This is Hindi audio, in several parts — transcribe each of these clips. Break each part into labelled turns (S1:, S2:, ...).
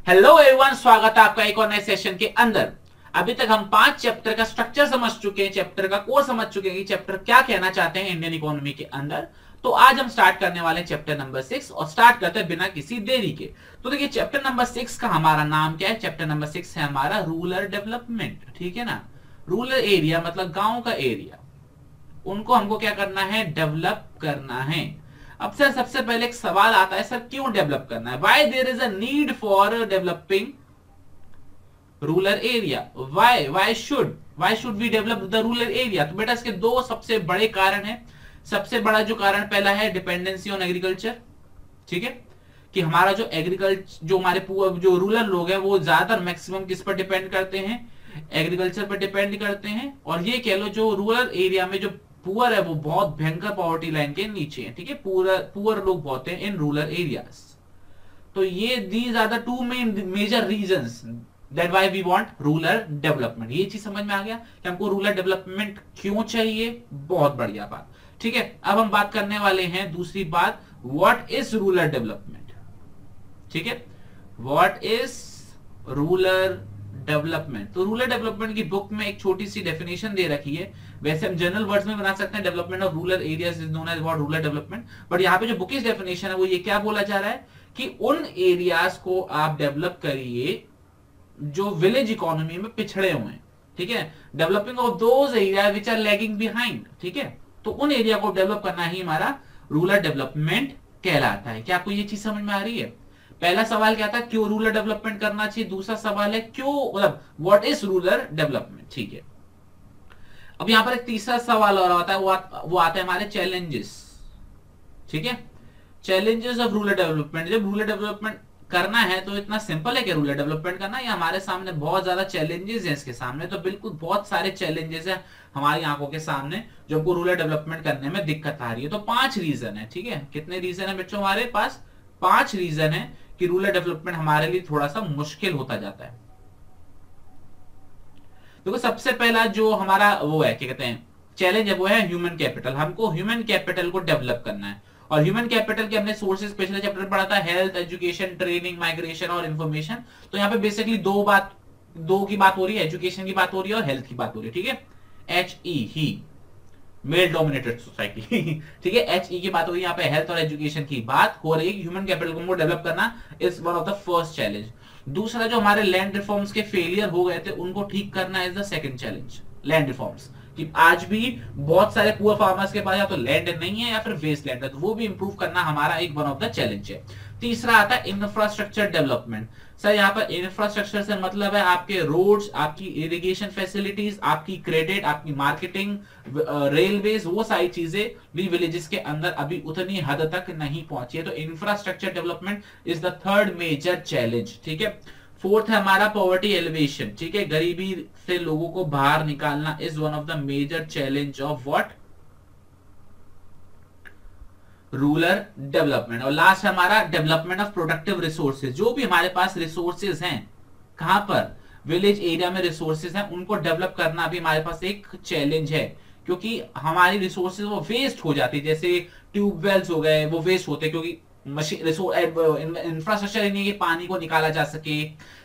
S1: हेलो एवरीवन, स्वागत है आपका एक और नए सेशन के अंदर। अभी तक हम 5 चैप्टर का स्ट्रक्चर समझ चुके हैं, चैप्टर का कोर समझ चुके हैं कि चैप्टर क्या कहना चाहते हैं इंडियन इकोनॉमी के अंदर। तो आज हम स्टार्ट करने वाले हैं चैप्टर नंबर 6 और स्टार्ट करते हैं बिना किसी देरी के। तो देखिए चैप्टर नंबर 6 का हमारा नाम क्या है? चैप्टर नंबर 6 है हमारा रूरल डेवलपमेंट। ठीक है ना, रूरल एरिया मतलब गांव का एरिया, उनको हमको क्या करना है? डेवलप करना है। अब सर सबसे पहले एक सवाल आता है, सर क्यों डेवलप करना है? Why there is a need for developing rural area? Why should we develop the rural area? तो बेटा इसके दो सबसे बड़े कारण है। सबसे बड़ा जो कारण पहला है डिपेंडेंसी ऑन एग्रीकल्चर। ठीक है, कि हमारा जो एग्रीकल्चर, जो हमारे जो रूरल लोग हैं वो ज्यादातर मैक्सिमम किस पर डिपेंड करते हैं? एग्रीकल्चर पर डिपेंड करते हैं। और ये कह लो जो रूरल एरिया में जो पुअर है वो बहुत भयंकर पॉवर्टी लाइन के नीचे है। ठीक है, पुअर लोग बहुत हैं इन रूरल एरियाज। तो ये these are the two major reasons that why we want rural development. ये चीज समझ में आ गया कि हमको रूरल डेवलपमेंट क्यों चाहिए? बहुत बढ़िया बात। ठीक है, अब हम बात करने वाले हैं दूसरी बात, व्हाट इज रूरल डेवलपमेंट। ठीक है, व्हाट इज रूरल डेवलपमेंट? तो रूरल डेवलपमेंट की बुक में एक छोटी सी डेफिनेशन दे रखी है। वैसे हम जनरल वर्ड्स में बना सकते हैं, development of rural areas is known as what rural development. But यहाँ पे जो बुकिश डेफिनेशन है वो ये क्या बोला जा रहा है कि उन एरियाज को आप डेवलप करिए जो विलेज इकोनॉमी में पिछड़े हुए हैं। ठीक है, developing of those area which are lagging behind. ठीक है, तो उन एरिया को डेवलप करना ही हमारा रूरल डेवलपमेंट कहलाता है। क्या आपको ये चीज समझ में आ रही है? पहला सवाल क्या था, क्यों रूरल डेवलपमेंट करना चाहिए। दूसरा सवाल है क्यों, मतलब व्हाट इज रूरल डेवलपमेंट। ठीक है, अब यहां पर एक तीसरा सवाल और आता है, वो आता है हमारे चैलेंजेस। ठीक है, चैलेंजेस ऑफ रूरल डेवलपमेंट। जब रूरल डेवलपमेंट करना है तो इतना सिंपल है कि रूरल डेवलपमेंट करना, या हमारे सामने बहुत ज्यादा चैलेंजेस हैं इसके सामने। तो बिल्कुल बहुत सारे चैलेंजेस हैं हमारी आंखों के सामने जो हमको रूरल डेवलपमेंट करने में दिक्कत आ रही है। तो 5 रीजन है। ठीक है, कितने रीजन है बच्चों हमारे पास? 5 रीजन है कि रूरल डेवलपमेंट हमारे लिए थोड़ा सा मुश्किल होता जाता है। देखो सबसे पहला जो हमारा वो है, क्या कहते हैं, चैलेंज है, वो है ह्यूमन कैपिटल। हमको ह्यूमन कैपिटल को डेवलप करना है। और ह्यूमन कैपिटल के हमने सोर्सेज पिछले चैप्टर में पढ़ा था, हेल्थ, एजुकेशन, ट्रेनिंग, माइग्रेशन और इन्फॉर्मेशन। तो यहाँ पे बेसिकली दो की बात हो रही है, एजुकेशन की बात हो रही है और हेल्थ की बात हो रही है। ठीक है, HE he, male dominated society. ठीक है, HE की बात हो रही है यहाँ पे, हेल्थ और एजुकेशन की बात हो रही है। ह्यूमन कैपिटल को डेवलप करना is one of the first challenge. दूसरा जो हमारे लैंड रिफॉर्म्स के फेलियर हो गए थे उनको ठीक करना is the second challenge. Land reforms कि आज भी बहुत सारे पुअर फार्मर्स के पास या तो लैंड नहीं है या फिर वेस्ट लैंड है, तो वो भी इंप्रूव करना हमारा एक वन ऑफ द चैलेंज है। तीसरा आता है इंफ्रास्ट्रक्चर डेवलपमेंट। सर यहाँ पर इंफ्रास्ट्रक्चर से मतलब है आपके रोड्स, आपकी इरिगेशन फैसिलिटीज, आपकी क्रेडिट, आपकी मार्केटिंग, रेलवेज, वो सारी चीजें भी विलेजेस के अंदर अभी उतनी हद तक नहीं पहुंची है। तो infrastructure development is the third major challenge. ठीक है, फोर्थ है हमारा पॉवर्टी एलिवेशन। ठीक है, गरीबी से लोगों को बाहर निकालना is one of the major challenge of what rural development. और लास्ट हमारा डेवलपमेंट ऑफ प्रोडक्टिव रिसोर्सेज। जो भी हमारे पास रिसोर्सेज हैं, कहां पर, विलेज एरिया में रिसोर्सेज हैं, उनको डेवलप करना भी हमारे पास एक चैलेंज है। क्योंकि हमारी रिसोर्सेज वो वेस्ट हो जाती है, जैसे ट्यूबवेल्स हो गए वो वेस्ट होते हैं क्योंकि मशीन इंफ्रास्ट्रक्चर नहीं है कि पानी को निकाला जा सके।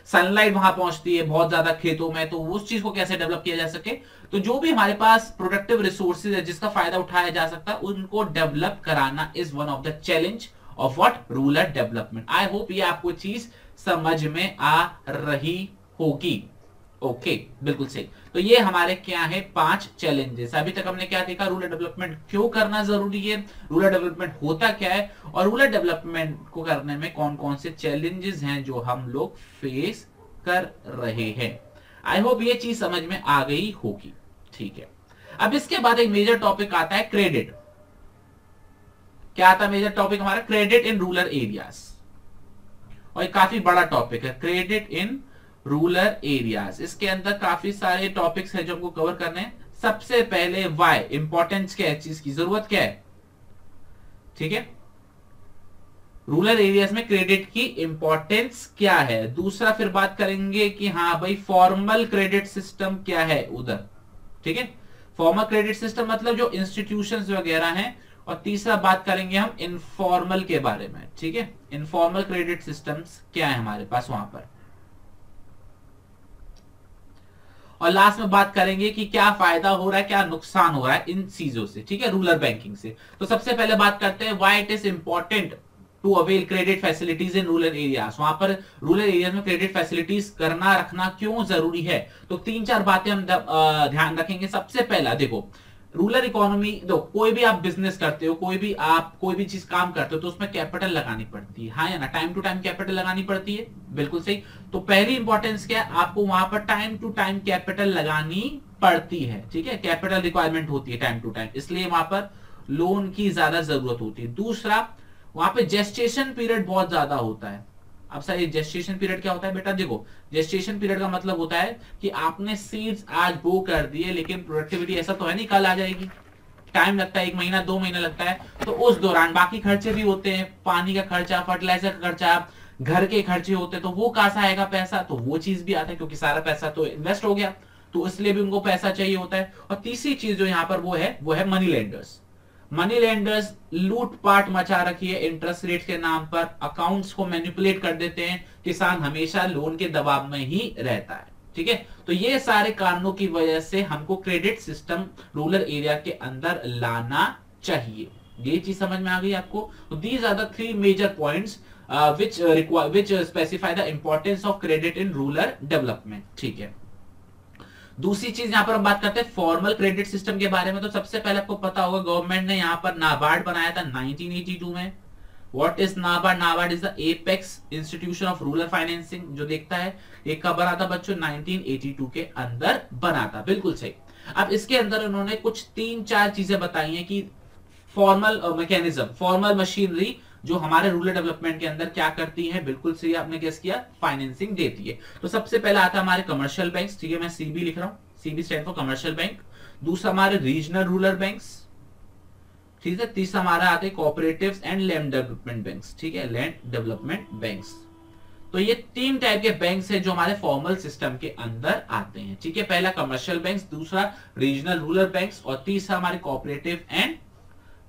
S1: सनलाइट वहां पहुंचती है बहुत ज्यादा खेतों में, तो उस चीज को कैसे डेवलप किया जा सके। तो जो भी हमारे पास प्रोडक्टिव रिसोर्सेज है जिसका फायदा उठाया जा सकता है, उनको डेवलप कराना is one of the challenge of what rural development. I hope ये आपको चीज समझ में आ रही होगी। ओके, बिल्कुल सही। तो ये हमारे क्या है, 5 चैलेंजेस। अभी तक हमने क्या देखा, रूरल डेवलपमेंट क्यों करना जरूरी है, रूरल डेवलपमेंट होता क्या है, और रूरल डेवलपमेंट को करने में कौन कौन से चैलेंजेस हैं जो हम लोग फेस कर रहे हैं। आई होप ये चीज समझ में आ गई होगी। ठीक है, अब इसके बाद एक मेजर टॉपिक आता है क्रेडिट। क्या आता है मेजर टॉपिक हमारा? Credit in rural areas. और काफी बड़ा टॉपिक है, क्रेडिट इन रूरल एरियाज। इसके अंदर काफी सारे टॉपिक्स हैं जो हमको कवर करने हैं। सबसे पहले वाई, इंपॉर्टेंस क्या है, चीज की जरूरत क्या है। ठीक है, रूरल एरियाज में क्रेडिट की इंपॉर्टेंस क्या है। दूसरा फिर बात करेंगे कि हाँ भाई फॉर्मल क्रेडिट सिस्टम क्या है उधर। ठीक है, फॉर्मल क्रेडिट सिस्टम मतलब जो इंस्टीट्यूशंस वगैरह हैं और तीसरा बात करेंगे हम इनफॉर्मल के बारे में, ठीक है। इनफॉर्मल क्रेडिट सिस्टम्स क्या है हमारे पास वहां पर, और लास्ट में बात करेंगे कि क्या फायदा हो रहा है, क्या नुकसान हो रहा है इन चीजों से, ठीक है, रूरल बैंकिंग से। तो सबसे पहले बात करते हैं why it is important to avail credit facilities in rural areas. वहां पर रूरल एरियाज में क्रेडिट फैसिलिटीज करना रखना क्यों जरूरी है, तो 3-4 बातें हम ध्यान रखेंगे। सबसे पहला देखो, रूरल इकोनॉमी, दो कोई भी आप बिजनेस करते हो, कोई भी चीज काम करते हो तो उसमें कैपिटल लगानी पड़ती है, हाँ या ना, टाइम टू टाइम कैपिटल लगानी पड़ती है, बिल्कुल सही। तो पहली इंपॉर्टेंस क्या है, आपको वहां पर टाइम टू टाइम कैपिटल लगानी पड़ती है, ठीक है, कैपिटल रिक्वायरमेंट होती है टाइम टू टाइम, इसलिए वहां पर लोन की ज्यादा जरूरत होती है। दूसरा, वहां पे जेस्टेशन पीरियड बहुत ज्यादा होता है। अब सर ये जेस्टेशन पीरियड क्या होता है बेटा, देखो जेस्टेशन पीरियड का मतलब होता है कि आपने सीड्स आज बो कर दिए, लेकिन प्रोडक्टिविटी ऐसा तो है नहीं कल आ जाएगी, टाइम लगता है, 1 महीना 2 महीना लगता है। तो उस दौरान बाकी खर्चे भी होते हैं, पानी का खर्चा, फर्टिलाइजर का खर्चा, घर के खर्चे होते हैं, तो वो कहां से आएगा पैसा, तो वो चीज भी आता है, क्योंकि सारा पैसा तो इन्वेस्ट हो गया, तो इसलिए भी उनको पैसा चाहिए होता है। और तीसरी चीज जो यहाँ पर वो है मनी लेंडर्स। मनी लेंडर्स लूटपाट मचा रखी है इंटरेस्ट रेट के नाम पर, अकाउंट्स को मैनिपुलेट कर देते हैं, किसान हमेशा लोन के दबाव में ही रहता है, ठीक है। तो ये सारे कारणों की वजह से हमको क्रेडिट सिस्टम रूरल एरिया के अंदर लाना चाहिए। ये चीज समझ में आ गई आपको। तो these are the 3 major points which specify the importance of credit in rural development, ठीक है। दूसरी चीज यहां पर हम बात करते हैं फॉर्मल क्रेडिट सिस्टम के बारे में। तो सबसे पहले आपको पता होगा गवर्नमेंट ने यहां पर नाबार्ड बनाया था 1982 में। What is NABARD? NABARD is the apex institution of rural financing, जो देखता है ये कब बना था बच्चों, 1982 के अंदर बना था, बिल्कुल सही। अब इसके अंदर उन्होंने कुछ 3-4 चीजें बताई हैं कि फॉर्मल मैकेनिज्म, फॉर्मल मशीनरी जो हमारे रूरल डेवलपमेंट के अंदर क्या करती है, बिल्कुल सही आपने गेस किया, फाइनेंसिंग देती है। तो सबसे पहला आता है हमारे कमर्शियल बैंक्स, ठीक है, मैं सीबी लिख रहा हूं, CB stand for commercial bank. दूसरा हमारे रीजनल रूरल बैंक्स, ठीक है। तीसरा हमारा आते हैं cooperatives and land development banks, ठीक है, लैंड डेवलपमेंट बैंक्स। तो ये 3 टाइप के बैंक्स हैं जो हमारे फॉर्मल सिस्टम के अंदर आते हैं, ठीक है। पहला कमर्शियल बैंक्स, दूसरा रीजनल रूरल बैंक्स, और तीसरा हमारे cooperative and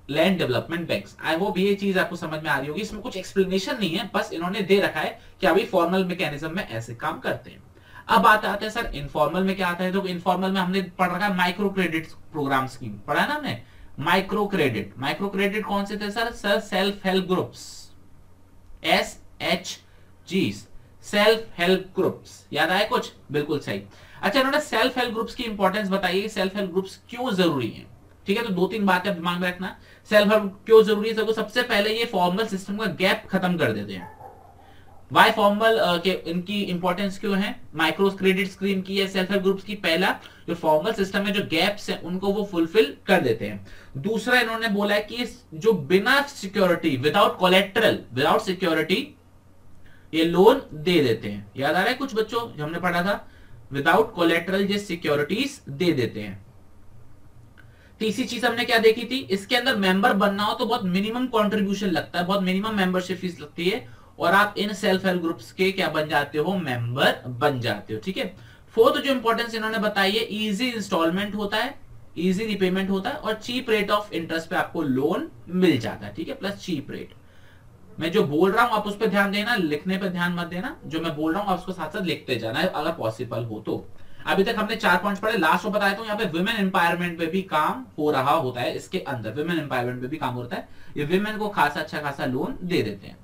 S1: land development banks. I hope ये चीज आपको समझ में आ रही होगी। इसमें कुछ एक्सप्लेनेशन नहीं है, बस इन्होंने दे रखा है कि अभी फॉर्मल मैकेनिज्म में ऐसे काम करते हैं। अब बात आते हैं सर इनफॉर्मल में क्या आता है। तो इनफॉर्मल में हमने पढ़ रखा है माइक्रो क्रेडिट प्रोग्राम स्कीम, पढ़ा है ना हमने, माइक्रो क्रेडिट। माइक्रो क्रेडिट कौन से थे sir? Self help groups, SHG, self help groups, याद आया कुछ? बिल्कुल सही। अच्छा, इन्होंने सेल्फ हेल्प ग्रुप्स की इंपॉर्टेंस बताई है, सेल्फ हेल्प ग्रुप्स क्यों जरूरी है, ठीक है। तो 2-3 बातें दिमाग में रखना। सेल्फ हेल्प क्यों जरूरी है? सबसे पहले ये फॉर्मल सिस्टम का गैप खत्म कर देते हैं। वाई फॉर्मल के इनकी इंपॉर्टेंस क्यों है? माइक्रो क्रेडिट स्कीम की है, सेल्फ हेल्प ग्रुप्स की। पहला, जो फॉर्मल सिस्टम में जो गैप्स हैं उनको वो फुलफिल कर देते हैं। दूसरा, इन्होंने बोला है कि जो बिना security, without collateral, without security ये लोन दे देते हैं। याद आ रहा है कुछ बच्चों जो हमने पढ़ा था? विदाउट कोलेट्रल ये सिक्योरिटीज दे देते हैं। तीसरी चीज हमने क्या देखी थी, इसके अंदर मेंबर बनना हो तो बहुत मिनिमम कंट्रीब्यूशन लगता है, बहुत मिनिमम मेंबरशिप फीस लगती है, और आप इन सेल्फ हेल्प ग्रुप्स के क्या बन जाते हो, मेंबर बन जाते हो, ठीक है। फोर्थ जो इंपॉर्टेंस इन्होंने बताई है, इजी इंस्टॉलमेंट होता है, इजी रिपेमेंट होता है, और चीप रेट ऑफ इंटरेस्ट पे आपको लोन मिल जाता है, ठीक है, प्लस चीप रेट। मैं जो बोल रहा हूं आप उस पर ध्यान देना, लिखने पे ध्यान मत देना, जो मैं बोल रहा हूं आप उसको साथ साथ लिखते जाना है अगर पॉसिबल हो तो। अभी तक हमने 4 पॉइंट्स पढ़े, लास्ट में बताया तो यहाँ पे विमेन एम्पावरमेंट पे भी काम हो रहा होता है, इसके अंदर विमेन एम्पावरमेंट पे भी काम होता है, ये विमेन को अच्छा खासा लोन दे देते हैं।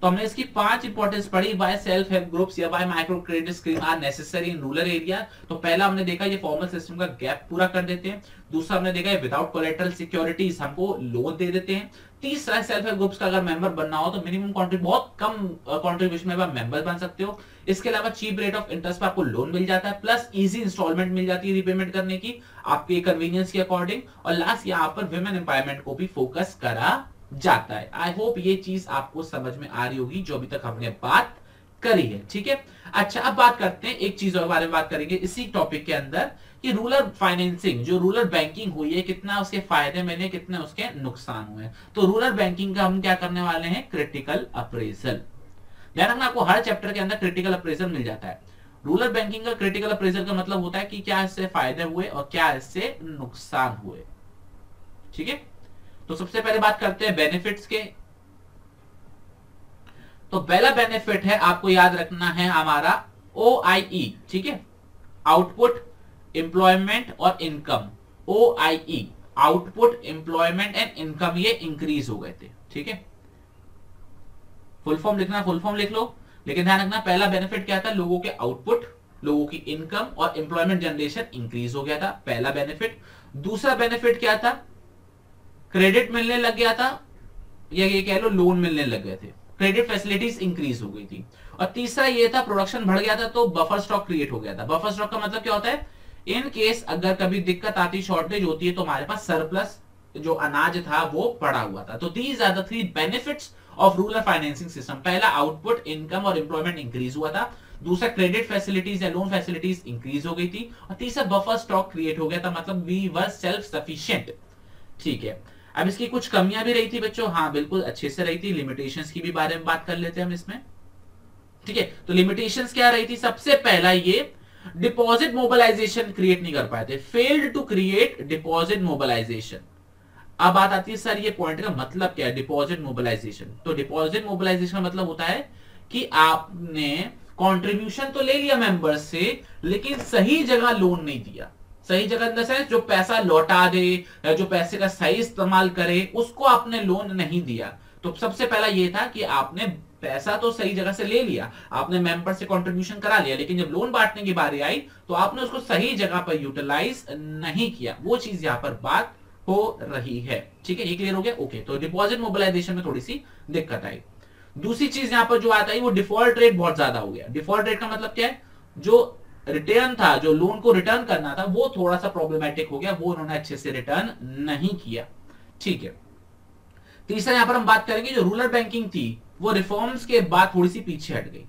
S1: तो हमने इसकी 5 इंपॉर्टेंस पढ़ी, वाई सेल्फ हेल्प ग्रुप्स या why micro credit scheme are necessary in rural area. तो पहला हमने देखा ये फॉर्मल सिस्टम का गैप पूरा कर देते हैं। दूसरा हमने देखा विदाउट कोलेटरल सिक्योरिटीज हमको लोन दे देते हैं। तीसरा, सेल्फ हेल्प ग्रुप्स का अगर मेंबर बनना हो तो मिनिमम बहुत कम कंट्रीब्यूशन में आप मेंबर बन सकते हो। इसके अलावा चीप रेट ऑफ इंटरेस्ट पर आपको लोन मिल जाता है, प्लस इजी इंस्टॉलमेंट मिल जाती है रिपेमेंट करने की आपके कन्वीनियंस के अकॉर्डिंग। और लास्ट, यहाँ पर विमेन एम्पावरमेंट को भी फोकस करा जाता है। आई होप ये चीज आपको समझ में आ रही होगी जो अभी तक हमने बात करी है, ठीक है। अच्छा, अब बात करते हैं एक चीज और बारे में बात करेंगे इसी टॉपिक के अंदर कि रूरल फाइनेंसिंग, जो रूरल बैंकिंग हुई है, कितना उसके फायदे मिले, कितने उसके नुकसान हुए। तो रूरल बैंकिंग का हम क्या करने वाले हैं, क्रिटिकल अप्रेजल। ध्यान रखना, आपको हर चैप्टर के अंदर क्रिटिकल अप्रेजल मिल जाता है। रूरल बैंकिंग का क्रिटिकल अप्रेजल का मतलब होता है कि क्या इससे फायदे हुए और क्या इससे नुकसान हुए, ठीक है। तो सबसे पहले बात करते हैं बेनिफिट्स के। तो पहला बेनिफिट है, आपको याद रखना है हमारा OIE, ठीक है, आउटपुट, एम्प्लॉयमेंट और income. OIE, output, employment and income, ये इंक्रीज हो गए थे, ठीक है। फुल फॉर्म लिखना, फुल फॉर्म लिख लो, लेकिन ध्यान रखना पहला बेनिफिट क्या था, लोगों के आउटपुट, लोगों की इनकम और एम्प्लॉयमेंट जनरेशन इंक्रीज हो गया था, पहला बेनिफिट। दूसरा बेनिफिट क्या था, क्रेडिट मिलने लग गया था, या ये कह लो लोन मिलने लग गए थे, क्रेडिट फैसिलिटीज इंक्रीज हो गई थी। और तीसरा ये था, प्रोडक्शन बढ़ गया था तो बफर स्टॉक क्रिएट हो गया था। बफर स्टॉक का मतलब क्या होता है, इन केस अगर कभी दिक्कत आती, शॉर्टेज होती है, तो हमारे पास सरप्लस जो अनाज था वो पड़ा हुआ था। तो these are the 3 benefits of rural financing system. पहला, आउटपुट, इनकम और एम्प्लॉयमेंट इंक्रीज हुआ था। दूसरा, क्रेडिट फैसिलिटीज या लोन फैसिलिटीज इंक्रीज हो गई थी। और तीसरा, बफर स्टॉक क्रिएट हो गया था, मतलब वी वर सेल्फ सफिशिएंट, ठीक है। अब इसकी कुछ कमियां भी रही थी बच्चों, हाँ बिल्कुल अच्छे से रही थी। लिमिटेशंस की भी बारे में बात कर लेते हैं हम इसमें, ठीक है। तो लिमिटेशंस क्या रही थी, सबसे पहला ये डिपॉजिट मोबिलाइजेशन क्रिएट नहीं कर पाए थे, failed to create deposit mobilisation. अब बात आती है सर ये पॉइंट का मतलब क्या है, डिपॉजिट मोबिलाइजेशन। तो डिपॉजिट मोबिलाइजेशन का मतलब होता है कि आपने कंट्रीब्यूशन तो ले लिया मेंबर्स से, लेकिन सही जगह लोन नहीं दिया। सही जगह इन द सेंस जो पैसा लौटा दे या जो पैसे का सही इस्तेमाल करे, उसको आपने लोन नहीं दिया। तो सबसे पहला ये था कि आपने पैसा तो सही जगह से ले लिया, आपने मेंबर से कंट्रीब्यूशन करा लिया, लेकिन जब लोन बांटने की बारी आई तो आपने उसको सही जगह पर यूटिलाइज नहीं किया। वो चीज यहां पर बात हो रही है, ठीक है। ये क्लियर हो गया, ओके। तो डिपॉजिट मोबिलाइजेशन में थोड़ी सी दिक्कत आई। दूसरी चीज यहां पर जो आता है वो डिफॉल्ट रेट बहुत ज्यादा हो गया। डिफॉल्ट रेट का मतलब क्या है, जो रिटर्न था, जो लोन को रिटर्न करना था, वो थोड़ा सा प्रॉब्लमेटिक हो गया, वो उन्होंने अच्छे से रिटर्न नहीं किया, ठीक है। तीसरा यहां पर हम बात करेंगे, जो रूरल बैंकिंग थी वो रिफॉर्म्स के बाद थोड़ी सी पीछे हट गई।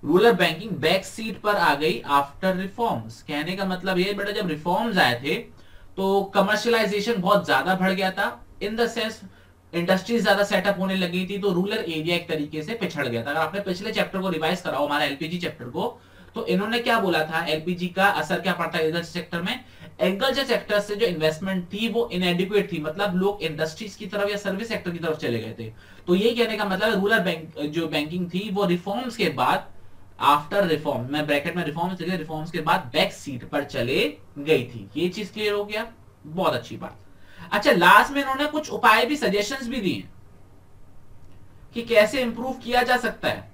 S1: रूरल बैंकिंग बैक सीट पर आ गई आफ्टर रिफॉर्म्स। कहने का मतलब ये बेटा, जब रिफॉर्म्स आए थे तो कमर्शियलाइजेशन बहुत ज्यादा बढ़ गया था, इन द सेंस इंडस्ट्रीज ज्यादा सेटअप होने लगी थी, तो रूरल एरिया एक तरीके से पिछड़ गया था। अगर आपने पिछले चैप्टर को रिवाइज कराओ, हमारा एलपीजी चैप्टर को, तो इन्होंने क्या बोला था, एलपीजी का असर क्या पड़ता है एग्रीकल्चर सेक्टर में। एग्रीकल्चर सेक्टर से जो इन्वेस्टमेंट थी वो इनएडिक्वेट थी, मतलब लोग इंडस्ट्रीज की तरफ या सर्विस सेक्टर की तरफ चले गए थे। तो ये कहने का मतलब रूरल बैंक जो बैंकिंग थी वो रिफॉर्म्स के बाद, आफ्टर रिफॉर्म, मैं ब्रैकेट में रिफॉर्म्स लिखे, रिफॉर्म्स के बाद बैक सीट पर चले गई थी। ये चीज क्लियर हो गया, बहुत अच्छी बात। अच्छा, लास्ट में इन्होंने कुछ उपाय भी, सजेशंस भी दिए कि कैसे इंप्रूव किया जा सकता है।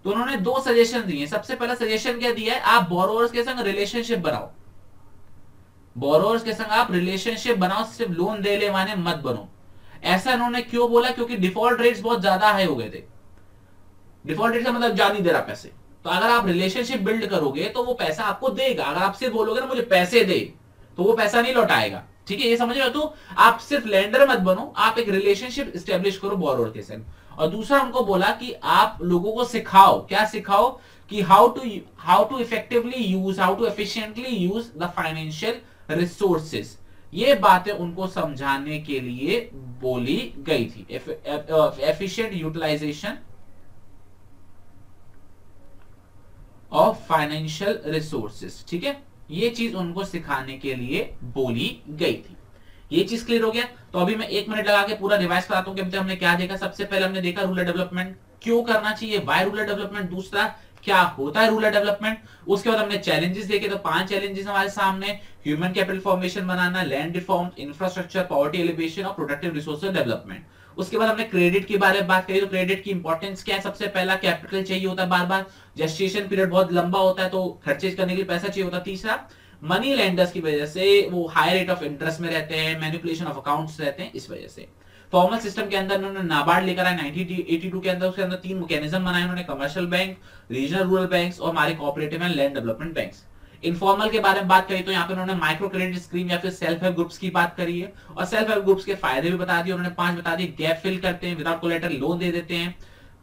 S1: तो उन्होंने 2 सजेशन दिए। सबसे पहला सजेशन क्या दिया है, आप बोरोवर्स के संग रिलेशनशिप बनाओ। बोरोवर्स के संग आप रिलेशनशिप बनाओ, सिर्फ लोन दे ले माने मत बनो। ऐसा इन्होंने क्यों बोला, क्योंकि डिफॉल्ट रेट्स बहुत ज्यादा हाई हो गए थे। डिफॉल्ट रेट का मतलब जा नहीं दे रहा पैसे, तो अगर आप रिलेशनशिप बिल्ड करोगे तो वो पैसा आपको देगा। अगर आप सिर्फ बोलोगे ना मुझे पैसे दे, तो वो पैसा नहीं लौटाएगा, ठीक है, ये समझ रहे हो। तो आप सिर्फ लेंडर मत बनो, आप एक रिलेशनशिप स्टेब्लिश करो बोरोवर के संग। और दूसरा उनको बोला कि आप लोगों को सिखाओ, क्या सिखाओ, कि how to effectively use, how to efficiently use the financial resources. ये बातें उनको समझाने के लिए बोली गई थी। Efficient utilisation of financial resources, ठीक है, ये चीज उनको सिखाने के लिए बोली गई थी। ये चीज क्लियर हो गया। तो अभी मैं 1 मिनट लगा के पूरा रिवाइज कराता हूं कि हमने क्या देखा। सबसे पहले हमने देखा रूरल डेवलपमेंट क्यों करना चाहिए, वाई रूरल डेवलपमेंट, दूसरा क्या होता है रूरल डेवलपमेंट। उसके बाद हमने चैलेंजेस देखे, तो 5 चैलेंजेस हमारे सामने, ह्यूमन कैपिटल फॉर्मेशन बनाना, land reform, infrastructure, poverty alleviation और प्रोडक्टिव रिसोर्स डेवलपमेंट। उसके बाद हमने क्रेडिट के बारे में बात करी। तो क्रेडिट की इंपॉर्टेंस क्या है, सबसे पहला कैपिटल चाहिए होता है बार बार, जेस्टेशन पीरियड बहुत लंबा होता है तो खर्चे करने के लिए पैसा चाहिए होता है। तीसरा, मनी लेंडर्स की वजह से वो हाई रेट ऑफ इंटरेस्ट में रहते हैं, मैनिपुलेशन ऑफ अकाउंट्स रहते हैं, इस वजह से। फॉर्मल सिस्टम के अंदर उन्होंने नाबार्ड लेकर आए 1982 के अंदर, उसके अंदर 3 मैकेनिज्म बनाए उन्होंने, commercial bank, regional rural banks और हमारे cooperative and land development banks. Informal के बारे में बात करी तो यहाँ पे उन्होंने माइक्रो क्रेडिट स्कीम या फिर सेल्फ हेल्प ग्रुप्स की बात करी है, और सेल्फ हेल्प ग्रुप्स के फायदे भी बता दिए उन्होंने, 5 बता दिए। गैप फिल करते हैं, विदाउट कोलेटरल लोन दे देते हैं,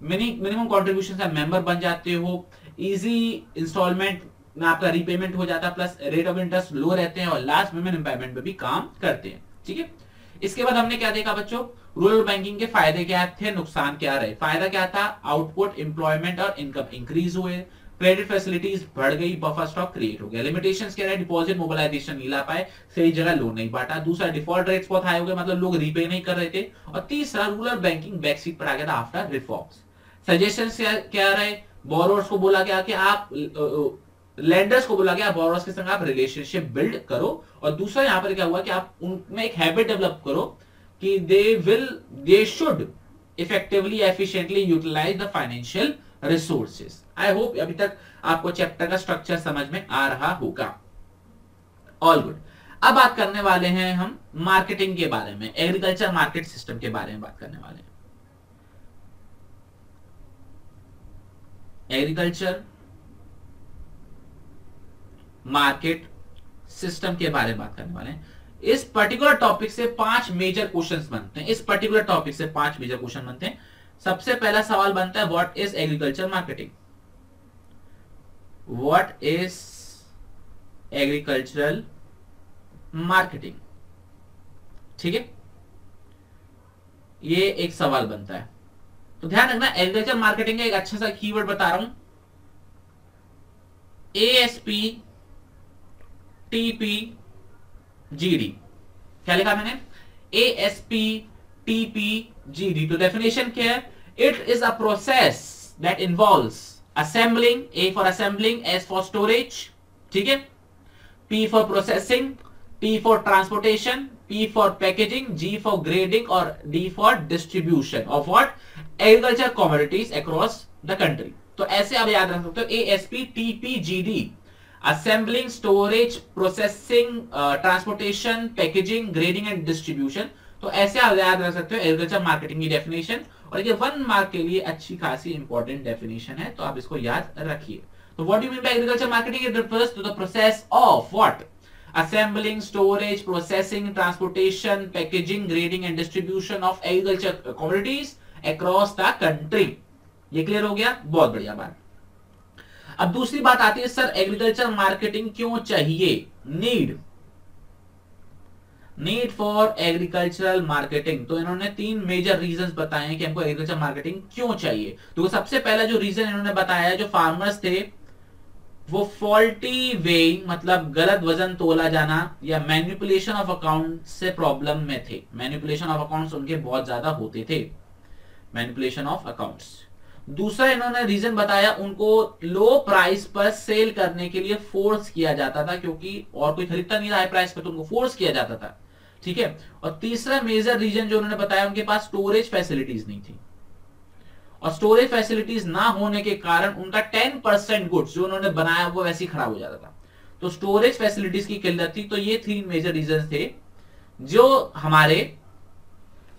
S1: मिनिमम कॉन्ट्रीब्यूशन से मेंबर बन जाते हो, इजी इंस्टॉलमेंट में आपका रीपेमेंट हो जाता है, प्लस रेट ऑफ इंटरेस्ट लो रहते हैं, और लास्ट वुमेन एम्पावरमेंट पे भी काम करते हैं, ठीक है। इसके बाद हमने क्या देखा बच्चों, रूरल बैंकिंग के फायदे क्या थे, नुकसान क्या रहे। फायदा क्या था, आउटपुट, एम्प्लॉयमेंट और इनकम इंक्रीज हुए, क्रेडिट फैसिलिटीज बढ़ गई, बफर स्टॉक क्रिएट हो गया। लिमिटेशंस क्या है, डिपॉजिट मोबिलाइजेशन नहीं ला पाए, सही जगह लोन नहीं बांटा। दूसरा, डिफॉल्ट रेट्स बहुत हाई हो गए, मतलब लोग रीपे नहीं कर रहे थे। और तीसरा, रूरल बैंकिंग बैकसीट पर आ गया था आफ्टर रिफॉर्म्स। सजेशंस क्या रहे, बोरोवर्स को बोला गया कि आप लेंडर्स को बोला गया बोरोवर्स के संग आप रिलेशनशिप बिल्ड करो। और दूसरा यहाँ पर क्या हुआ कि आप उनमें एक हैबिट डेवलप करो कि they should effectively efficiently utilise the financial resources. I hope अभी तक आपको चैप्टर का स्ट्रक्चर समझ में आ रहा होगा। All good. अब बात करने वाले हैं हम मार्केटिंग के बारे में, एग्रीकल्चर मार्केट सिस्टम के बारे में बात करने वाले हैं। एग्रीकल्चर मार्केट सिस्टम के बारे में बात करने वाले हैं। इस पर्टिकुलर टॉपिक से 5 मेजर क्वेश्चंस बनते हैं। इस पर्टिकुलर टॉपिक से 5 मेजर क्वेश्चन बनते हैं। सबसे पहला सवाल बनता है, what is agriculture marketing? What is agricultural marketing? ठीक है, ये एक सवाल बनता है। तो ध्यान रखना, एग्रीकल्चर मार्केटिंग का एक अच्छा सा कीवर्ड बता रहा हूं, ASP TP GD। क्या लिखा मैंने? ASP TP GD। तो डेफिनेशन क्या है? It is a process that involves assembling, A for assembling, S for storage, ठीक है, P for processing, T for transportation, P for packaging, G for grading और D for distribution of what? Agriculture commodities across the country. तो ऐसे आप याद रख सकते हो, ASP TP GD, assembling, storage, processing, transportation, packaging, grading and distribution. तो ऐसे आप याद रख सकते हो एग्रीकल्चर मार्केटिंग की डेफिनेशन। और ये 1 मार्क के लिए अच्छी खासी इंपॉर्टेंट डेफिनेशन है, तो आप इसको याद रखिए। तो what do you mean by agriculture marketing? It refers to the process of what? Assembling, storage, processing, transportation, packaging, grading and distribution of agriculture commodities across the country. ये क्लियर हो गया? बहुत बढ़िया बात। अब दूसरी बात आती है, सर एग्रीकल्चर मार्केटिंग क्यों चाहिए? Need for agricultural marketing. तो इन्होंने 3 मेजर रीजंस बताए हैं कि हमको एग्रीकल्चर मार्केटिंग क्यों चाहिए। तो सबसे पहला जो रीजन इन्होंने बताया, जो फार्मर्स थे वो फॉल्टी वेइंग, मतलब गलत वजन तोला जाना या मैनिपुलेशन ऑफ अकाउंट से प्रॉब्लम में थे। मैनिपुलेशन ऑफ अकाउंट्स उनके बहुत ज्यादा होते थे, मैनिपुलेशन ऑफ अकाउंट्स। दूसरा इन्होंने रीजन बताया, उनको लो प्राइस पर सेल करने के लिए फोर्स किया जाता था, क्योंकि और कोई खरीदता नहीं था हाई प्राइस पर, तो उनको फोर्स किया जाता था, ठीक है। और तीसरा मेजर रीजन जो उन्होंने बताया, उनके पास स्टोरेज फैसिलिटीज नहीं थी, और स्टोरेज फैसिलिटीज ना होने के कारण उनका 10% गुड्स जो उन्होंने बनाया वो वैसे ही खराब हो जाता था। तो स्टोरेज फैसिलिटीज की किल्लत थी। तो ये 3 मेजर रीजन थे जो हमारे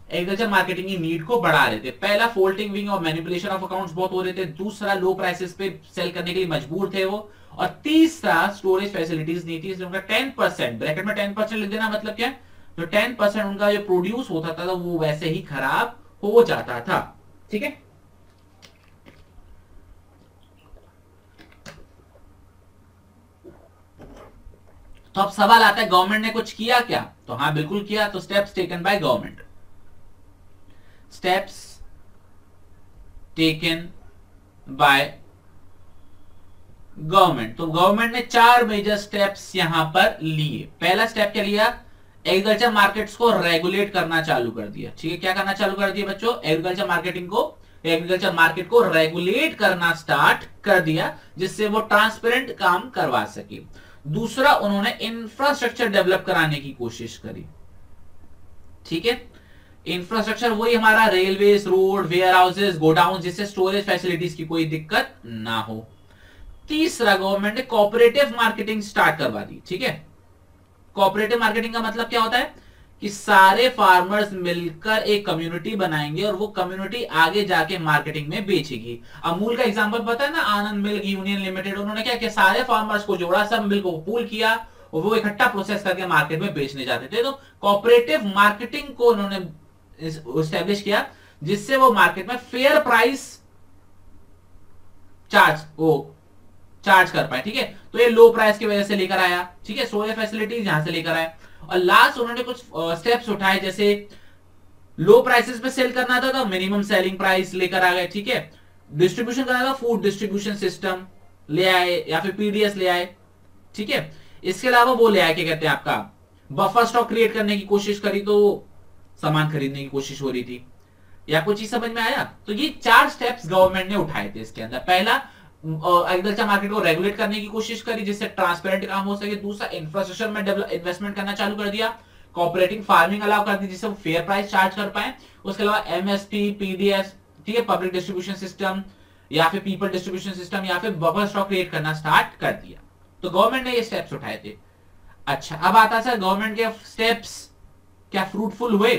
S1: एग्रीकल्चर मार्केटिंग की नीड को बढ़ा रहे थे। पहला, फोल्टिंग विंग और मैनिपुलेशन ऑफ अकाउंट्स बहुत हो रहे थे। दूसरा, लो प्राइसेस पे सेल करने के लिए मजबूर थे वो। और तीसरा, स्टोरेज फैसिलिटीज नहीं थी, इसलिए उनका 10%, ब्रैकेट में 10% लिख देना, मतलब क्या? जो 10% उनका जो प्रोड्यूस होता था वो वैसे ही खराब हो जाता था, ठीक है। तो अब सवाल आता है, गवर्नमेंट ने कुछ किया क्या? तो हाँ, बिल्कुल किया। तो steps taken by government, steps taken by government. तो गवर्नमेंट ने 4 मेजर स्टेप्स यहां पर लिए। पहला स्टेप क्या लिया? एग्रीकल्चर मार्केट्स को रेगुलेट करना चालू कर दिया, ठीक है। क्या करना चालू कर दिया बच्चों? एग्रीकल्चर मार्केटिंग को, एग्रीकल्चर मार्केट को रेगुलेट करना स्टार्ट कर दिया, जिससे वो ट्रांसपेरेंट काम करवा सके। दूसरा, उन्होंने इंफ्रास्ट्रक्चर डेवलप कराने की कोशिश करी, ठीक है। इंफ्रास्ट्रक्चर वही हमारा railways, road, warehouses, godown, जिससे स्टोरेज फैसिलिटीज की कोई दिक्कत ना हो। तीसरा, गवर्नमेंट ने कोऑपरेटिव मार्केटिंग स्टार्ट करवा दी, ठीक है। कोऑपरेटिव मार्केटिंग का मतलब क्या होता है कि सारे फार्मर्स मिलकर एक कम्युनिटी बनाएंगे और वो कम्युनिटी आगे जाके मार्केटिंग में बेचेगी। अमूल का एग्जांपल पता है ना, आनंद मिल्क यूनियन लिमिटेड। उन्होंने क्या किया? सारे फार्मर्स को जोड़ा, सब मिल्क को पूल किया और वो इकट्ठा प्रोसेस करके मार्केट में बेचने जाते थे। तो कोऑपरेटिव मार्केटिंग को उन्होंने एस्टेब्लिश किया, जिससे वो मार्केट में फेयर प्राइस चार्ज कर पाए, ठीक है। तो ये लो प्राइस की वजह से लेकर आया, ठीक है। स्टोरेज फैसिलिटीज यहां से लेकर आया। और लास्ट उन्होंने कुछ स्टेप्स उठाए, जैसे लो प्राइसेस पे सेल करना था तो मिनिमम सेलिंग प्राइस लेकर आ गए, ठीक है। डिस्ट्रीब्यूशन करना था, फूड डिस्ट्रीब्यूशन सिस्टम ले आए या फिर पीडीएस ले आए, ठीक है। इसके अलावा वो ले आए, क्या कहते हैं आपका, बफर स्टॉक क्रिएट करने की कोशिश करी तो सामान खरीदने की कोशिश हो रही थी, या कुछ चीज समझ में आया। तो ये 4 स्टेप्स गवर्नमेंट ने उठाए थे इसके अंदर। पहला, एग्रीकल्चर मार्केट को रेगुलेट करने की कोशिश करी जिससे ट्रांसपेरेंट काम हो सके। दूसरा, इंफ्रास्ट्रक्चर में इन्वेस्टमेंट करना चालू कर दिया। कोऑपरेटिव फार्मिंग अलाउ कर दी जिससे वो फेयर प्राइस चार्ज कर पाए। उसके अलावा एमएसपी, पीडीएस, ठीक है, पब्लिक डिस्ट्रीब्यूशन सिस्टम या फिर पीपल डिस्ट्रीब्यूशन सिस्टम या फिर बफर स्टॉक क्रिएट करना स्टार्ट कर दिया। तो गवर्नमेंट ने ये स्टेप्स उठाए थे। अच्छा, अब आता है गवर्नमेंट के स्टेप्स क्या फ्रूटफुल हुए?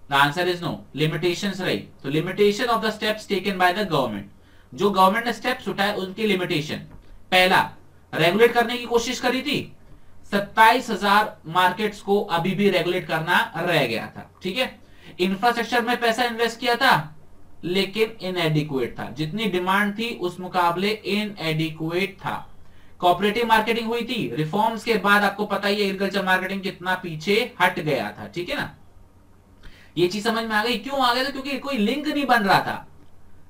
S1: The answer is no, limitations रही। तो limitation of the steps taken by the government, जो गवर्नमेंट ने स्टेप्स उठाए उनकी लिमिटेशन। पहला, रेगुलेट करने की कोशिश करी थी, 27,000 मार्केट्स को अभी भी रेगुलेट करना रह गया था, ठीक है। इंफ्रास्ट्रक्चर में पैसा इन्वेस्ट किया था लेकिन इनएडिक्वेट था, जितनी डिमांड थी उस मुकाबले इनएडिक्वेट था। कोऑपरेटिव मार्केटिंग हुई थी, रिफॉर्म्स के बाद आपको पता ही है एग्रीकल्चर मार्केटिंग कितना पीछे हट गया था, ठीक है ना। ये चीज समझ में आ गई? क्यों आ गया था? क्योंकि कोई लिंक नहीं बन रहा था,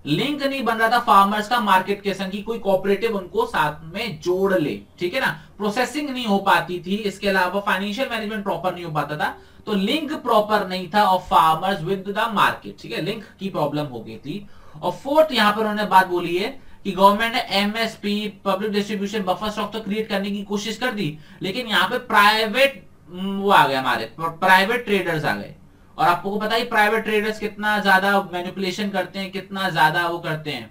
S1: लिंक नहीं बन रहा था फार्मर्स का मार्केट के संग, की कोई कोऑपरेटिव उनको साथ में जोड़ ले, ठीक है ना। प्रोसेसिंग नहीं हो पाती थी, इसके अलावा फाइनेंशियल मैनेजमेंट प्रॉपर नहीं हो पाता था, तो लिंक प्रॉपर नहीं था of farmers with the market, ठीक है, लिंक की प्रॉब्लम हो गई थी। और फोर्थ यहां पर उन्होंने बात बोली है कि गवर्नमेंट ने MSP, public distribution, buffer stock तो क्रिएट करने की कोशिश कर दी, लेकिन यहाँ पे प्राइवेट वो आ गए, हमारे प्राइवेट ट्रेडर्स आ गए। और आपको पता ही प्राइवेट ट्रेडर्स कितना ज्यादा मैनिपुलेशन करते हैं, कितना ज्यादा वो करते हैं,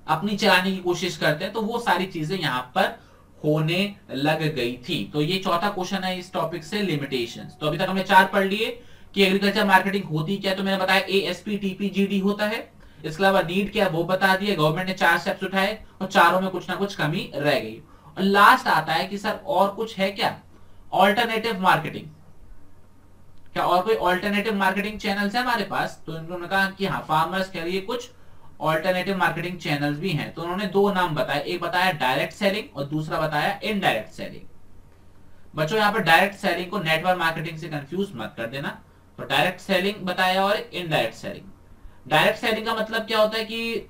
S1: अपनी चलाने की कोशिश करते हैं। तो वो सारी चीजें यहां पर होने लग गई थी। तो ये चौथा क्वेश्चन है इस टॉपिक से, लिमिटेशंस। तो अभी तक हमने 4 पढ़ लिए कि एग्रीकल्चर मार्केटिंग होती क्या। तो मैंने बताया एएसपी, टीपीजीडी होता है। इसके अलावा नीड क्या वो बता दिया। गवर्नमेंट ने 4 स्टेप्स उठाए और चारों में कुछ ना कुछ कमी रह गई। और लास्ट आता है कि सर और कुछ है क्या, ऑल्टरनेटिव मार्केटिंग। क्या और कोई ऑल्टरनेटिव मार्केटिंग चैनल्स है हमारे पास? तो इन्होंने कहा कि हाँ, फार्मर्स के लिए कुछ ऑल्टरनेटिव मार्केटिंग चैनल्स भी हैं। तो उन्होंने 2 नाम बताए, एक बताया डायरेक्ट सेलिंग और दूसरा बताया इनडायरेक्ट सेलिंग। बच्चों यहाँ पर डायरेक्ट सेलिंग को नेटवर्क मार्केटिंग से कंफ्यूज मत कर देना। तो डायरेक्ट सेलिंग बताया और इनडायरेक्ट सेलिंग। डायरेक्ट सेलिंग का मतलब क्या होता है कि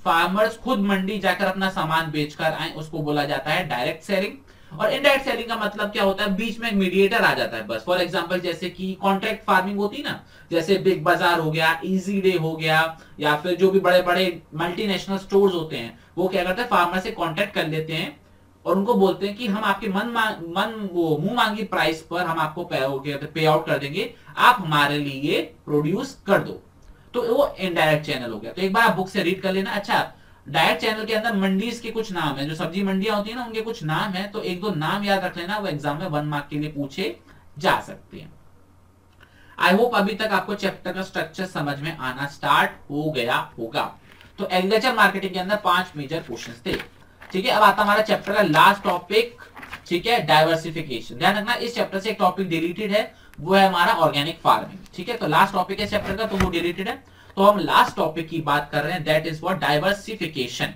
S1: फार्मर्स खुद मंडी जाकर अपना सामान बेचकर आए, उसको बोला जाता है डायरेक्ट सेलिंग। और इनडायरेक्ट सेलिंग का मतलब क्या होता है, बीच में एक मीडिएटर आ जाता है बस। फॉर एग्जांपल जैसे कि कॉन्ट्रैक्ट फार्मिंग होती ना, जैसे बिग बाजार हो गया, इजी डे हो गया, या फिर जो भी बड़े बड़े मल्टीनेशनल स्टोर्स होते हैं, वो क्या करते हैं, फार्मर से कॉन्ट्रैक्ट कर लेते हैं और उनको बोलते हैं कि हम आपके मुंह मांगी प्राइस पर हम आपको पे आउट कर देंगे, आप हमारे लिए प्रोड्यूस कर दो। तो वो इनडायरेक्ट चैनल हो गया। तो एक बार आप बुक से रीड कर लेना। अच्छा, डायरेक्ट चैनल के अंदर मंडीज के कुछ नाम है, जो सब्जी मंडियां होती है ना, उनके कुछ नाम है, तो 1-2 नाम याद रख लेना, वो एग्जाम में 1 मार्क के लिए पूछे जा सकते हैं। आई होप अभी तक आपको चैप्टर का स्ट्रक्चर समझ में आना स्टार्ट हो गया होगा। तो एग्रीकल्चर मार्केटिंग के अंदर 5 मेजर क्वेश्चंस थे, ठीक है। अब आता हमारा चैप्टर का लास्ट टॉपिक, ठीक है, डाइवर्सिफिकेशन। ध्यान रखना इस चैप्टर से एक टॉपिक डिलीटेड है, वो है हमारा ऑर्गेनिक फार्मिंग, ठीक है। तो लास्ट टॉपिक है चैप्टर का, तो वो डिलीटेड है। तो हम लास्ट टॉपिक की बात कर रहे हैं, दैट इज व्हाट, डाइवर्सिफिकेशन।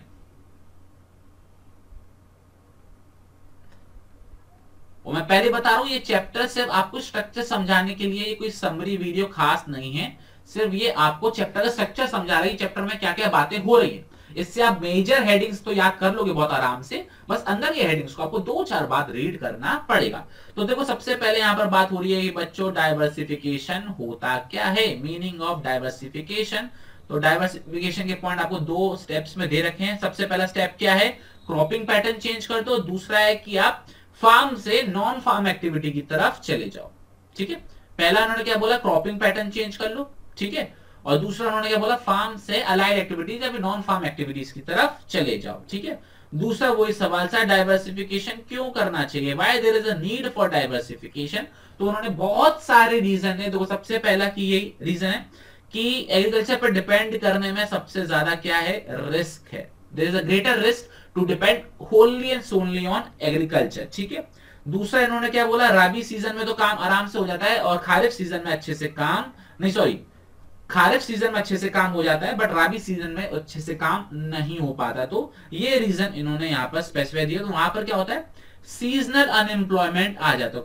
S1: और मैं पहले बता रहा हूं, ये चैप्टर सिर्फ आपको स्ट्रक्चर समझाने के लिए, ये कोई समरी वीडियो खास नहीं है, सिर्फ ये आपको चैप्टर का स्ट्रक्चर समझा रही है, चैप्टर में क्या क्या बातें हो रही है। इससे आप मेजर हेडिंग्स तो याद कर लोगे बहुत आराम से, बस अंदर ये हेडिंग्स को आपको 2-4 बार रीड करना पड़ेगा। तो देखो, सबसे पहले यहां पर बात हो रही है कि बच्चों डाइवर्सिफिकेशन होता क्या है, मीनिंग ऑफ डाइवर्सिफिकेशन। तो डाइवर्सिफिकेशन के पॉइंट आपको 2 स्टेप्स में दे रखे हैं। सबसे पहला स्टेप क्या है, क्रॉपिंग पैटर्न चेंज कर दो। दूसरा है कि आप फार्म से नॉन फार्म एक्टिविटी की तरफ चले जाओ, ठीक है। पहला उन्होंने क्या बोला, क्रॉपिंग पैटर्न चेंज कर लो, ठीक है। और दूसरा उन्होंने क्या बोला, फार्म से अलाइड एक्टिविटीज या फिर नॉन फार्म एक्टिविटीज की तरफ चले जाओ, ठीक है। दूसरा वही सवाल था, डाइवर्सिफिकेशन क्यों करना चाहिए, why there is a need for diversification. तो उन्होंने बहुत सारे रीजन है। देखो, सबसे पहला की यही रीजन है कि एग्रीकल्चर पर डिपेंड करने में सबसे ज्यादा क्या है, रिस्क है। There is a greater risk to depend only and solely on agriculture, ठीक है। दूसरा इन्होंने क्या बोला, राबी सीजन में तो काम आराम से हो जाता है और खारिफ सीजन में अच्छे से काम नहीं, सॉरी, खारिफ सीजन में अच्छे से काम हो जाता है, बट राबी सीजन में अच्छे से काम नहीं हो पाता। तो ये रीजन इन्होंने यहाँ पर स्पेसिफाई दिया। तो वहां पर क्या होता है, सीजनल अनएम्प्लॉयमेंट आ जाता है।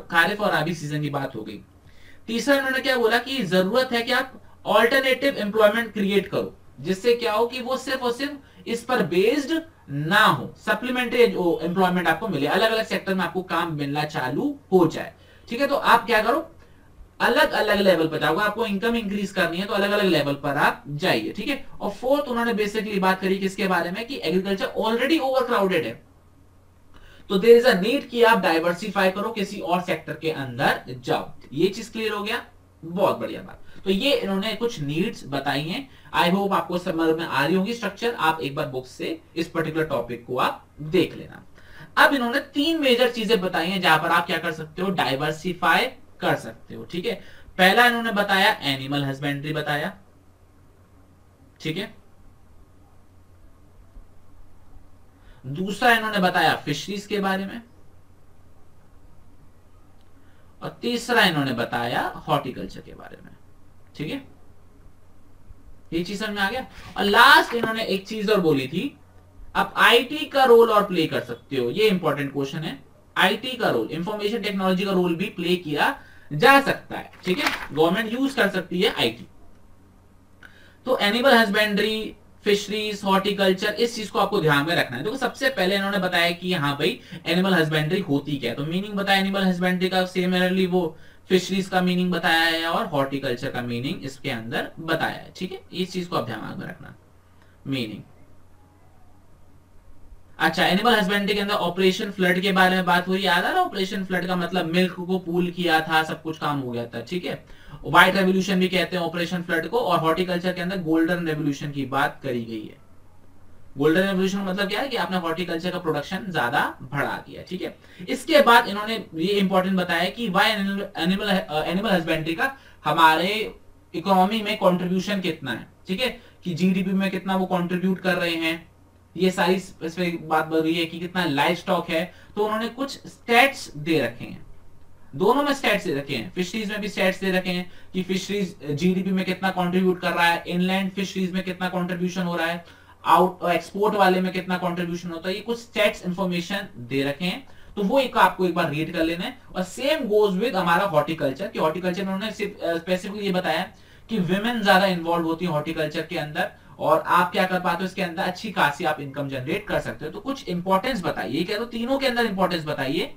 S1: खारिफ और राबी सीजन की बात हो गई। तीसरा इन्होंने क्या बोला कि जरूरत है कि आप ऑल्टरनेटिव एम्प्लॉयमेंट क्रिएट करो। जिससे क्या हो कि वो सिर्फ और सिर्फ इस पर बेस्ड ना हो, सप्लीमेंट्री जो एम्प्लॉयमेंट आपको मिले, अलग अलग सेक्टर में आपको काम मिलना चालू हो जाए। ठीक है, तो आप क्या करो, अलग अलग लेवल पर जाओगे, आपको इनकम इंक्रीज करनी है तो अलग अलग लेवल पर आप जाइए। ठीक है, और फोर्थ उन्होंने बेसिकली बात करी किसके बारे में कि एग्रीकल्चर ऑलरेडी ओवर क्राउडेड है, तो देयर इज अ नीड कि आप डाइवर्सिफाई करो, किसी और सेक्टर के अंदर जाओ। ये चीज क्लियर हो गया, बहुत बढ़िया बात। तो ये इन्होंने कुछ नीड्स बताई हैं, आई होप आपको समझ में आ रही होगी स्ट्रक्चर। आप एक बार बुक से इस पर्टिकुलर टॉपिक को आप देख लेना। अब इन्होंने 3 मेजर चीजें बताई हैं जहां पर आप क्या कर सकते हो, डाइवर्सिफाई कर सकते हो। ठीक है, पहला इन्होंने बताया एनिमल हस्बेंड्री बताया। ठीक है, दूसरा इन्होंने बताया फिशरीज के बारे में, और तीसरा इन्होंने बताया हॉर्टिकल्चर के बारे में। ठीक है, ये चीज समझ में आ गया। और लास्ट इन्होंने एक चीज और बोली थी, आप आईटी का रोल और प्ले कर सकते हो। ये इंपॉर्टेंट क्वेश्चन है, आईटी का रोल, इंफॉर्मेशन टेक्नोलॉजी का रोल भी प्ले किया जा सकता है। ठीक है, गवर्नमेंट यूज कर सकती है आईटी। तो एनिमल हस्बेंड्री, फिशरीज, हॉर्टिकल्चर, इस चीज को आपको ध्यान में रखना है। देखो सबसे पहले इन्होंने बताया कि हाँ भाई एनिमल हस्बेंड्री होती क्या है, तो मीनिंग बताया एनिमल हस्बेंड्री का, सिमिलरली वो फिशरीज का मीनिंग बताया है और हॉर्टिकल्चर का मीनिंग इसके अंदर बताया है। ठीक है, इस चीज को आप ध्यान में रखना, मीनिंग। अच्छा, एनिमल हस्बेंड्री के अंदर ऑपरेशन फ्लड के बारे में बात हुई, याद आ रहा? ऑपरेशन फ्लड का मतलब मिल्क को पूल किया था, सब कुछ काम हो गया था। ठीक है, व्हाइट रेवोल्यूशन भी कहते हैं ऑपरेशन फ्लड को। और हॉर्टिकल्चर के अंदर गोल्डन रेवोल्यूशन की बात करी गई है। गोल्डन रेवोल्यूशन मतलब क्या है कि आपने हॉर्टिकल्चर का प्रोडक्शन ज्यादा बढ़ा दिया। ठीक है, इसके बाद इन्होंने ये इंपॉर्टेंट बताया कि वाई एनिमल हस्बेंड्री का हमारे इकोनॉमी में कंट्रीब्यूशन कितना है। ठीक है, कि जीडीपी में कितना वो कंट्रीब्यूट कर रहे हैं, ये सारी स्पेसिफिक बात बढ़ रही है कि कितना लाइव स्टॉक है। तो उन्होंने कुछ स्टैट्स दे रखे हैं, दोनों में स्टैट्स दे रखे हैं, फिशरीज में भी स्टैट्स दे रखे हैं कि फिशरीज जीडीपी में कितना कंट्रीब्यूट कर रहा है, इनलैंड फिशरीज में कितना कंट्रीब्यूशन हो रहा है, आउट एक्सपोर्ट वाले में कितना कंट्रीब्यूशन होता है। ये कुछ स्टैट्स इंफॉर्मेशन दे रखे हैं, तो वो एक आपको एक बार रीड कर लेना है। और सेम गोज विद हमारा हॉर्टिकल्चर, कि हॉर्टिकल्चर में उन्होंने स्पेसिफिकली ये बताया कि विमेन ज्यादा इन्वॉल्व होती है हॉर्टिकल्चर के अंदर, और आप क्या कर पाते हो इसके अंदर, अच्छी खासी आप इनकम जनरेट कर सकते हो। तो कुछ इंपॉर्टेंस बताइए, कह दो तीनों के अंदर इंपॉर्टेंस बताइए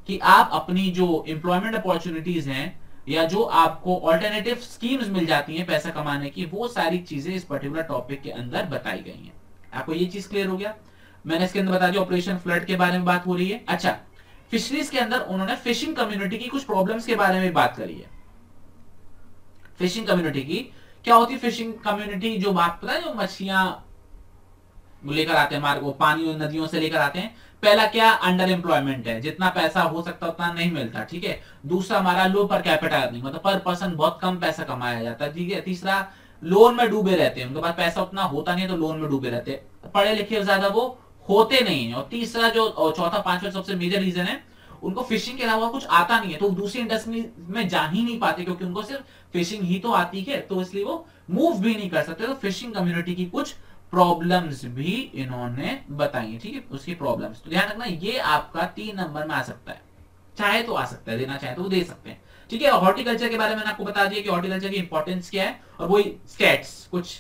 S1: कि आप अपनी जो एम्प्लॉयमेंट अपॉर्चुनिटीज हैं या जो आपको ऑल्टरनेटिव स्कीम्स मिल जाती हैं पैसा कमाने की, वो सारी चीजें इस पर्टिकुलर टॉपिक के अंदर बताई गई हैं। आपको ये चीज क्लियर हो गया? मैंने इसके अंदर बता दिया ऑपरेशन फ्लड के बारे में बात हो रही है। अच्छा, फिशरीज के अंदर उन्होंने फिशिंग कम्युनिटी की कुछ प्रॉब्लम्स के बारे में बात करी है। फिशिंग कम्युनिटी की क्या होती है? फिशिंग कम्युनिटी जो बात पता है, जो मछलियां लेकर आते हैं मार्ग, पानी नदियों से लेकर आते हैं। पहला क्या, अंडर एम्प्लॉयमेंट है, जितना पैसा हो सकता उतना नहीं मिलता। ठीक है, दूसरा हमारा लो पर कैपिटा अर्निंग, मतलब पर पर्सन बहुत कम पैसा कमाया जाता है। ठीक है, तीसरा लोन में डूबे रहते हैं, उनके पास पैसा उतना होता नहीं है तो लोन में डूबे रहते हैं, पढ़े लिखे ज्यादा वो होते नहीं है। और तीसरा जो चौथा पांचवा सबसे मेजर रीजन है, उनको फिशिंग के अलावा कुछ आता नहीं है, तो दूसरी इंडस्ट्री में जा ही नहीं पाते, क्योंकि उनको सिर्फ फिशिंग ही तो आती है, तो इसलिए वो मूव भी नहीं कर सकते। तो फिशिंग कम्युनिटी की कुछ प्रॉब्लम्स भी इन्होंने बताई। ठीक है, उसकी प्रॉब्लम्स तो ध्यान रखना, ये आपका 3 नंबर में आ सकता है, चाहे तो आ सकता है, देना चाहे तो दे सकते हैं। ठीक है, हॉर्टिकल्चर के बारे में मैंने आपको बता दिया कि हॉर्टिकल्चर की इंपॉर्टेंस क्या है, और वही स्टैट्स, कुछ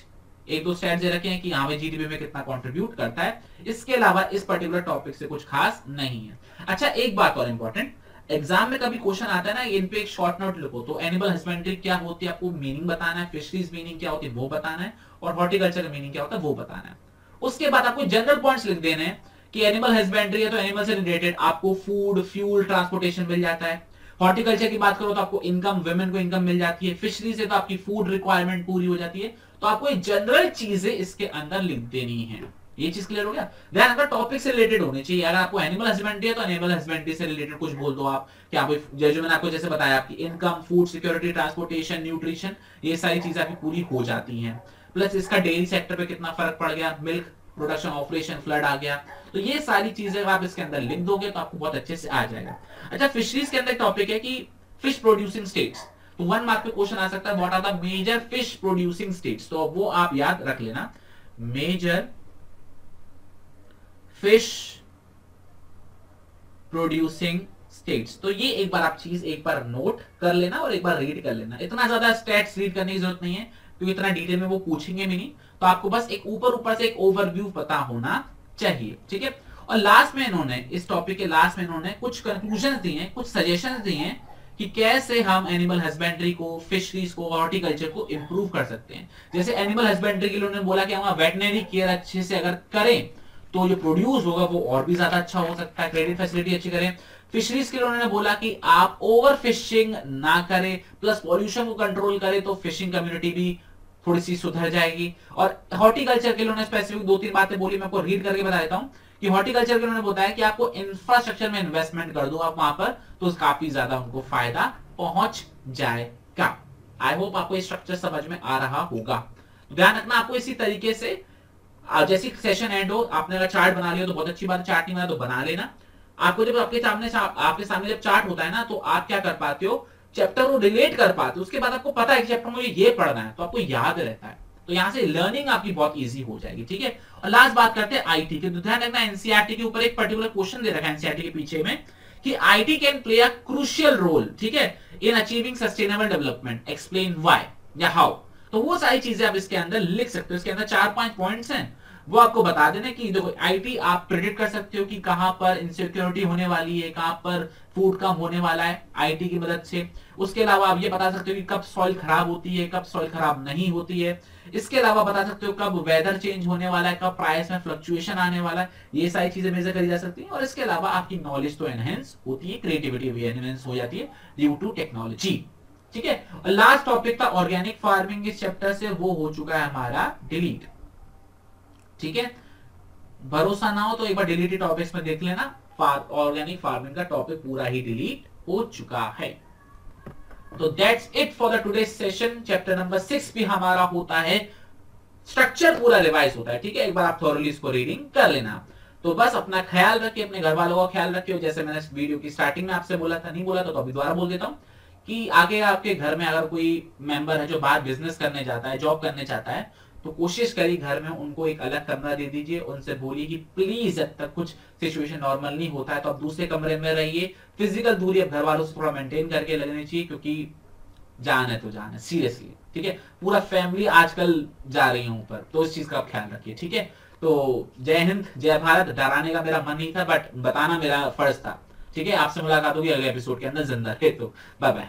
S1: एक दो स्टैट्स दे रखे हैं कि यहाँ पे जीडीपी में कितना कंट्रीब्यूट करता है। इसके अलावा इस पर्टिकुलर टॉपिक से कुछ खास नहीं है। अच्छा, एक बात और इंपॉर्टेंट, एग्जाम में कभी क्वेश्चन आता है ना, इन पे एक शॉर्ट नोट लिखो, तो एनिमल हस्बेंड्री क्या होती है आपको मीनिंग बताना है, फिशरीज मीनिंग क्या होती है वो बताना है, और हॉर्टिकल्चर का मीनिंग क्या होता है वो बताना है। उसके बाद आपको जनरल पॉइंट्स लिख देने हैं कि एनिमल हस्बेंड्री है तो एनिमल से रिलेटेड आपको फूड, फ्यूल, ट्रांसपोर्टेशन मिल जाता है। हॉर्टिकल्चर की बात करो तो आपको इनकम, वुमेन को इनकम मिल जाती है। फिशरी से तो आपकी फूड रिक्वायरमेंट पूरी हो जाती है। तो आपको ये जनरल चीजें इसके अंदर लिख देनी है। ये चीज क्लियर हो गया? ध्यान रखना, टॉपिक से रिलेटेड होनी चाहिए। अगर आपको एनिमल हस्बेंड्री है तो एनिमल हस्बेंड्री से रिलेटेड कुछ बोल दो आप, कि आप जो मैंने आपको जैसे बताया, आपकी income, food security, transportation, nutrition, ये सारी चीजें आपकी पूरी हो जाती हैं। प्लस इसका डेयरी सेक्टर पे कितना फर्क पड़ गया, मिल्क प्रोडक्शन, ऑपरेशन फ्लड आ गया, तो ये सारी चीजें आप इसके अंदर लिख दोगे तो आपको बहुत अच्छे से आ जाएगा। अच्छा, फिशरीज के अंदर टॉपिक है कि फिश प्रोड्यूसिंग स्टेट्स, तो 1 मार्क पे क्वेश्चन आ सकता है, what are the major fish producing states, तो वो आप याद रख लेना, मेजर फिश प्रोड्यूसिंग स्टेट्स। तो ये एक बार आप चीज एक बार नोट कर लेना और एक बार रीड कर लेना। इतना ज्यादा स्टैट्स रीड करने की जरूरत नहीं है, तो इतना डिटेल में वो पूछेंगे भी नहीं, तो आपको बस एक ऊपर ऊपर से एक ओवरव्यू पता होना चाहिए, ठीक है। और लास्ट में इन्होंने, इस टॉपिक के लास्ट में इन्होंने कुछ कंक्लूजन दिए हैं, कुछ सजेशंस दिए हैं कि कैसे हम एनिमल हस्बेंड्री को, फिशरीज को, हॉर्टिकल्चर को इंप्रूव कर सकते हैं। जैसे एनिमल हस्बेंड्री के लिए उन्होंने बोला कि हम वेटनरी केयर अच्छे से अगर करें तो जो प्रोड्यूस होगा वो और भी ज्यादा अच्छा हो सकता है, क्रेडिट फैसिलिटी अच्छी करें। फिशरीज के लिए उन्होंने बोला कि आप ओवर फिशिंग ना करें, प्लस पॉल्यूशन को कंट्रोल करें, तो फिशिंग कम्युनिटी भी थोड़ी सी सुधर जाएगी। और हॉर्टिकल्चर के लिए उन्होंने स्पेसिफिक 2-3 बातें बोली, मैं आपको रीड करके बता देता हूं कि हॉर्टिकल्चर के उन्होंने बताया कि आपको इंफ्रास्ट्रक्चर में इन्वेस्टमेंट कर दो आप वहां पर, तो काफी ज्यादा उनको फायदा पहुंच जाएगा। आई होप आपको स्ट्रक्चर समझ में आ रहा होगा। ध्यान रखना आपको इसी तरीके से, जैसे सेशन एंड हो, आपने अगर चार्ट बना लिया तो बहुत अच्छी बात है, चार्ट नहीं बना तो बना लेना। आपको जब आपके सामने जब चार्ट होता है ना, तो आप क्या कर पाते हो, चैप्टर को रिलेट कर पाते हो, उसके बाद आपको पता है कि चैप्टर मुझे ये पढ़ना है, तो आपको याद रहता है, तो यहां से लर्निंग आपकी बहुत इजी हो जाएगी, ठीक है। और लास्ट बात करते हैं आईटी की। तो ध्यान रखना एनसीईआरटी के ऊपर एक पर्टिकुलर क्वेश्चन दे रखा है एनसीईआरटी के पीछे में कि IT can play a crucial role, ठीक है, in achieving sustainable development, explain why या हाउ। तो वो सारी चीजें आप इसके अंदर लिख सकते हो। इसके अंदर 4-5 पॉइंट्स हैं, वो आपको बता देना कि देखो आईटी आप प्रेडिक्ट कर सकते हो कि कहां पर इनसिक्योरिटी होने वाली है, कहां पर फूड कम होने वाला है आईटी की मदद से। उसके अलावा आप ये बता सकते हो कि कब सॉइल खराब होती है, कब सॉइल खराब नहीं होती है। इसके अलावा बता सकते हो कब वेदर चेंज होने वाला है, कब प्राइस में फ्लक्चुएशन आने वाला है, ये सारी चीजें मेजर करी जा सकती है। और इसके अलावा आपकी नॉलेज तो एनहेंस होती है, क्रिएटिविटी भी एनहेंस हो जाती है ड्यू टू टेक्नोलॉजी, ठीक है। और लास्ट टॉपिक था ऑर्गेनिक फार्मिंग, इस चैप्टर से वो हो चुका है हमारा डिलीट, ठीक है। भरोसा ना हो तो एक बार डिलीटेड टॉपिक्स में देख लेना, ऑर्गेनिक फार्मिंग का टॉपिक पूरा ही डिलीट हो चुका है। तो that's it for the today's session. Chapter number 6 भी हमारा होता है, स्ट्रक्चर पूरा रिवाइज होता है, ठीक है। एक बार आप थॉरली इसको रीडिंग कर लेना। तो बस अपना ख्याल रखिए, अपने घर वालों का ख्याल रखिए। जैसे मैंने वीडियो की स्टार्टिंग में आपसे बोला था, नहीं बोला तो अभी दोबारा बोल देता हूं कि आगे आपके घर में अगर कोई मेंबर है जो बाहर बिजनेस करने जाता है, जॉब करने चाहता है, तो कोशिश करिए घर में उनको एक अलग कमरा दे दीजिए। उनसे बोलिए कि प्लीज जब तक कुछ सिचुएशन नॉर्मल नहीं होता है तो आप दूसरे कमरे में रहिए। फिजिकल दूरी अब घर वालों से थोड़ा मेंटेन करके लगनी चाहिए, क्योंकि जान है तो जान है, सीरियसली, ठीक है। पूरा फैमिली आजकल जा रही है ऊपर, तो इस चीज का आप ख्याल रखिए, ठीक है। तो जय हिंद, जय भारत। डराने का मेरा मन नहीं था, बट बताना मेरा फर्ज था, ठीक है। आपसे मुलाकात होगी अगले एपिसोड के अंदर जिंदा है, तो बाय बाय।